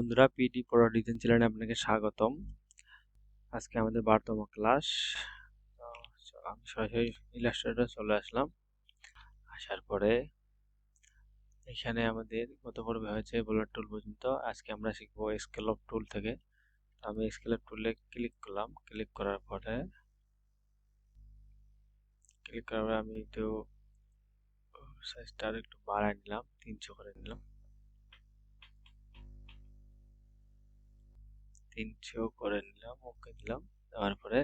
বন্ধুরা, পিডি পড়া ডিজাইন চ্যানেলে আপনাকে স্বাগতম। আজকে আমাদের 12তম ক্লাস। আমি সরাসরি ইলাস্ট্রেটরে চলে আসলাম। আসার পরে এখানে আমাদের কত পর্বে হয়েছে বোলার টুল পর্যন্ত। আজকে আমরা শিখবো স্কেলপ টুল থেকে। আমি স্কেলপ টুলে ক্লিক করলাম। ক্লিক করার পরে আমি একটু সাইজটা একটু বাড়াই নিলাম, 300 করে নিলাম। 300 করে নিলাম, ওকে দিলাম। দেওয়ার পরে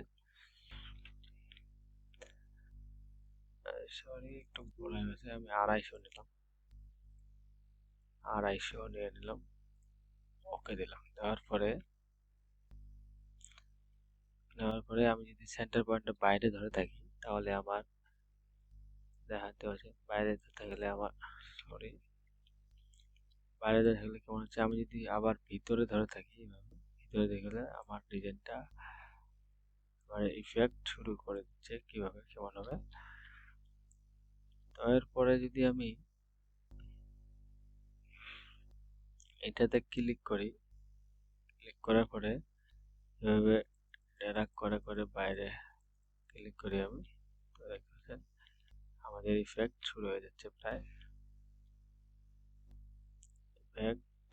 সরি একটু ভুল হয়ে গেছে, আমি 250 নিলাম। 250 নিয়ে নিলাম, ওকে দিলাম। দেওয়ার পরে আমি যদি সেন্টার পয়েন্টের বাইরে ধরে থাকি তাহলে আমার দেখাতে হচ্ছে বাইরে ধরতে গেলে আমার সরি বাইরে ধরে থাকলে কেমন হচ্ছে। আমি যদি আবার ভিতরে ধরে থাকি, ভিতরে দেখলে আমার ডিজাইনটা মানে ইফেক্ট শুরু করে দিচ্ছে কিভাবে কেমন হবে। তো এরপরে যদি আমি এটাতে ক্লিক করি, ক্লিক করার পরে এভাবে ড্র্যাগ করে করে বাইরে ক্লিক করি আমি, তো দেখতেছেন আমাদের ইফেক্ট শুরু হয়ে যাচ্ছে প্রায়। ইফেক্ট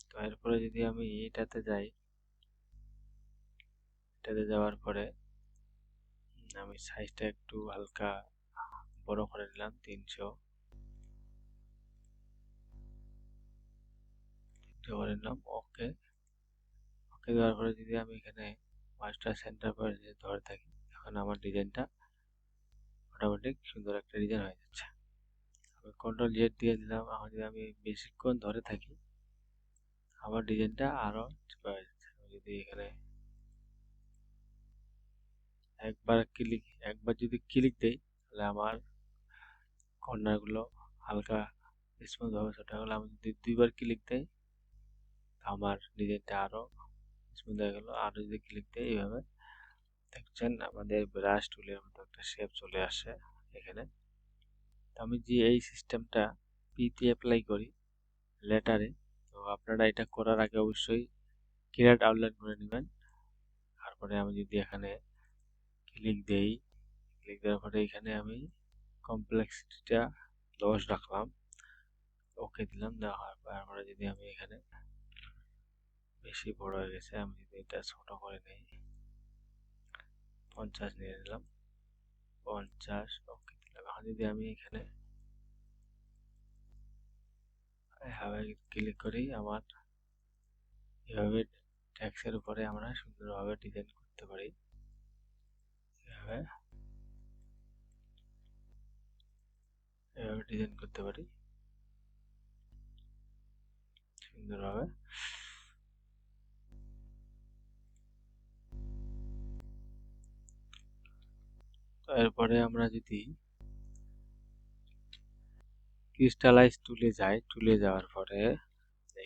তো এরপরে যদি আমি এটাতে যাই, এটাতে যাওয়ার পরে আমি সাইজটা একটু হালকা বড় করে নিলাম, 300 করে নিলাম। ওকে ওকে দেওয়ার পরে যদি আমি এখানে মাস্টার সেন্টার পয়েন্টে ধরে থাকি, এখন আমার ডিজাইনটা অটোমেটিক সুন্দর একটা ডিজাইন হয়ে যাচ্ছে। আমি কন্ট্রোল জেড দিয়ে দিলাম। এখন যদি আমি বেশিক্ষণ ধরে থাকি আমার ডিজাইনটা আরো চিপা হয়ে যাচ্ছে। আমি যদি এখানে একবার যদি ক্লিক দেই তাহলে আমার কর্নার গুলো হালকা স্মুথ ভাবে ছোট হয়ে গেল। আমি যদি দুইবার ক্লিক দেই আমার ডিজাইনটা আরো স্মুথ হয়ে গেল। আর যদি ক্লিক দেই এইভাবে দেখছেন আমাদের ব্রাশ টুলের মতো একটা শেপ চলে আসে এখানে। আমি যে এই সিস্টেমটা পিতে অ্যাপ্লাই করি লেটারে, তো আপনারা এটা করার আগে অবশ্যই ক্লিয়ার আউটলাইন করে নেবেন। তারপরে আমি যদি এখানে ক্লিক দেই, ক্লিক দেওয়ার পরে এখানে আমি কমপ্লেক্সিটিটা 10 রাখলাম, ওকে দিলাম। দেওয়ার পরে যদি আমি এখানে বেশি বড় হয়ে গেছে, আমি যদি এটা ছোট করে নেই 50 নিয়ে নিলাম, 50 ওকে দিলাম। এখন যদি আমি এখানে এভাবে ক্লিক করি, আমার এভাবে ট্যাক্সের উপরে আমরা সুন্দরভাবে ডিজাইন করতে পারি। এভাবে ডিজাইন করতে পারি সুন্দরভাবে। তো এরপরে আমরা যদি ক্রিস্টালাইজ টুলে যাই, টুলে যাওয়ার পরে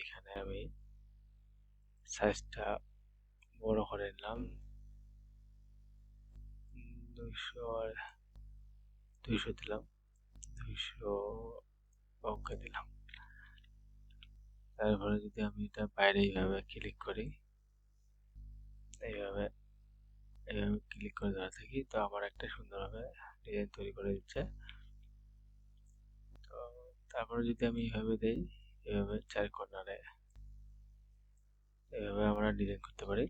এখানে আমি সাইজটা বড় করে নিলাম, 200 দিলাম, 200 ওকে দিলাম। তারপরে যদি আমি এটা বাইরে এইভাবে ক্লিক করি, এইভাবে ক্লিক করে ধরে থাকি, তো আমার একটা সুন্দরভাবে ডিজাইন তৈরি করে দিচ্ছে। তো তারপরে যদি আমি এইভাবে দেই, এইভাবে চার কর্নারে এইভাবে আমরা ডিজাইন করতে পারি।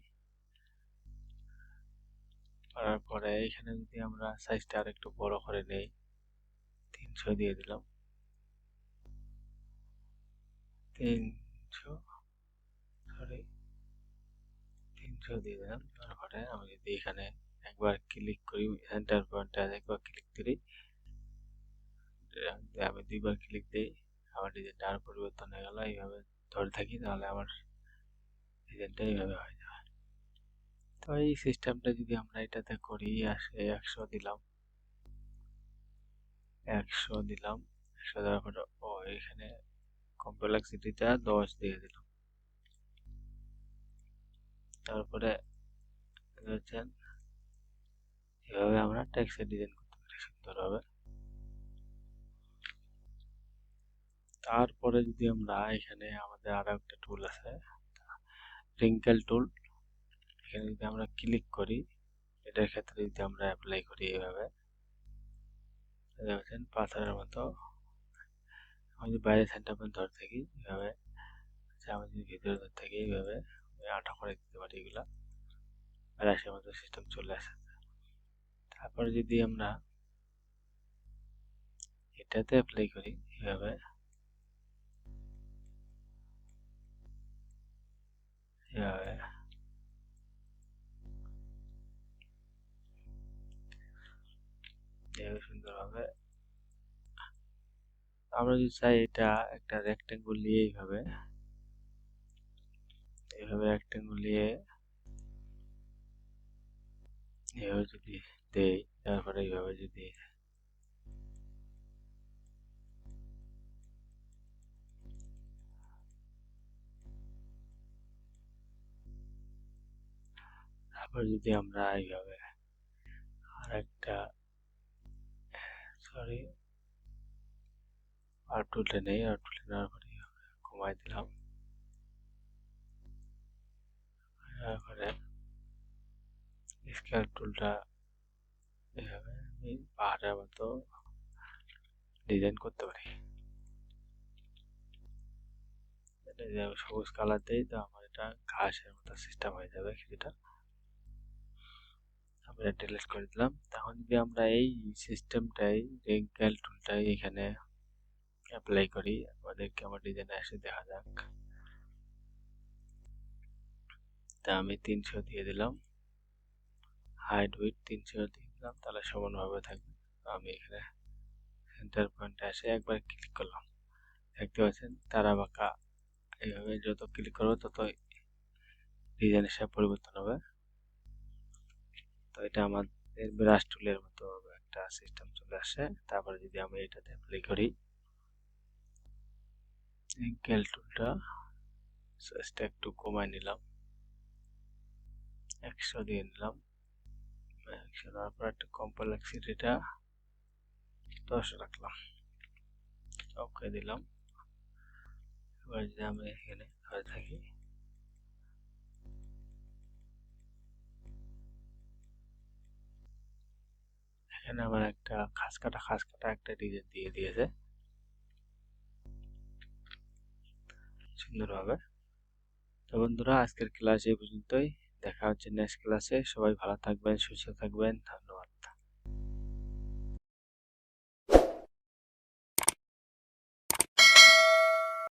করার পরে এখানে যদি আমরা সাইজটা আর একটু বড় করে নেই, 300 দিয়ে দিলাম, 300 সরি 300 দিয়ে দিলাম। তারপরে আমি যদি এখানে একবার ক্লিক করি, সেন্টার পয়েন্টে একবার ক্লিক করি, আমি দুইবার ক্লিক দিই, আমার ডিজাইনটা আরো পরিবর্তন হয়ে গেল। এইভাবে ধরে থাকি তাহলে আমার ডিজাইনটা এইভাবে হয়ে যাবে। তো এই সিস্টেমটা যদি আমরা এটাতে করি, আসে 100 দিলাম, 100 দিলাম, 100 দেওয়ার পরে এখানে কমপ্লেক্সিটিটা 10 দিয়ে দিলাম। তারপরে দেখছেন এভাবে আমরা টেক্সটের ডিজাইন করতে পারি সুন্দরভাবে। তারপরে যদি আমরা এখানে আমাদের আরো একটা টুল আছে, রিঙ্কেল টুল। এখানে যদি আমরা ক্লিক করি, এটার ক্ষেত্রে যদি আমরা অ্যাপ্লাই করি এইভাবে, দেখছেন পাথরের মতো। আমি যদি বাইরে সেন্টার পয়েন্ট ধরে থাকি এইভাবে, আমি যদি ভিতরে ধরে থাকি এইভাবে আঠা করে দিতে পারি, এগুলা রাশির মতো সিস্টেম চলে আসে। তারপরে যদি আমরা এটাতে অ্যাপ্লাই করি এইভাবে, এইভাবে সুন্দরভাবে আমরা যদি চাই এটা একটা রেক্টেঙ্গল নিয়ে এইভাবে রেক্টেঙ্গল নিয়ে এইভাবে যদি দেই, তারপরে এইভাবে যদি তারপর যদি আমরা এইভাবে আর একটা সরি আর টুলটা নেই, আর টুলটা নেওয়ার পরে কমাই দিলাম, তারপরে স্কেল টুলটা এইভাবে আমি পাহাড়ের মতো ডিজাইন করতে পারি। এটা যদি আমি সবুজ কালার দিই তো আমার এটা ঘাসের মতো সিস্টেম হয়ে যাবে কিছুটা। আমরা ডিলিট করে দিলাম। তখন যদি আমরা এই সিস্টেমটাই রিঙ্কেল টুলটাই এখানে অ্যাপ্লাই করি, আমাদেরকে আমার ডিজাইনে এসে দেখা যাক। তা আমি 300 দিয়ে দিলাম, হাইট উইথ 300 দিয়ে দিলাম, তাহলে সমানভাবে থাকবে। আমি এখানে সেন্টার পয়েন্টে এসে একবার ক্লিক করলাম, দেখতে পাচ্ছেন তারা বাঁকা। এইভাবে যত ক্লিক করবো তত ডিজাইনের সাথে পরিবর্তন হবে। তো এটা আমাদের ব্রাশ টুলের মতো একটা সিস্টেম চলে আসে। তারপরে যদি আমি এটাতে অ্যাপ্লাই করি রিঙ্কেল টুলটা, সাইজটা একটু কমাই নিলাম, 100 দিয়ে নিলাম, 100 দেওয়ার পর একটা কমপ্লেক্সিটিটা 10 রাখলাম, ওকে দিলাম। এবার যদি আমি এখানে ধরে থাকি, এখানে আমার একটা খাস কাটা একটা ডিজাইন দিয়ে দিয়েছে সুন্দরভাবে। তো বন্ধুরা, আজকের ক্লাস এই পর্যন্তই। দেখা হচ্ছে নেক্সট ক্লাসে। সবাই ভালো থাকবেন, সুস্থ থাকবেন। ধন্যবাদ।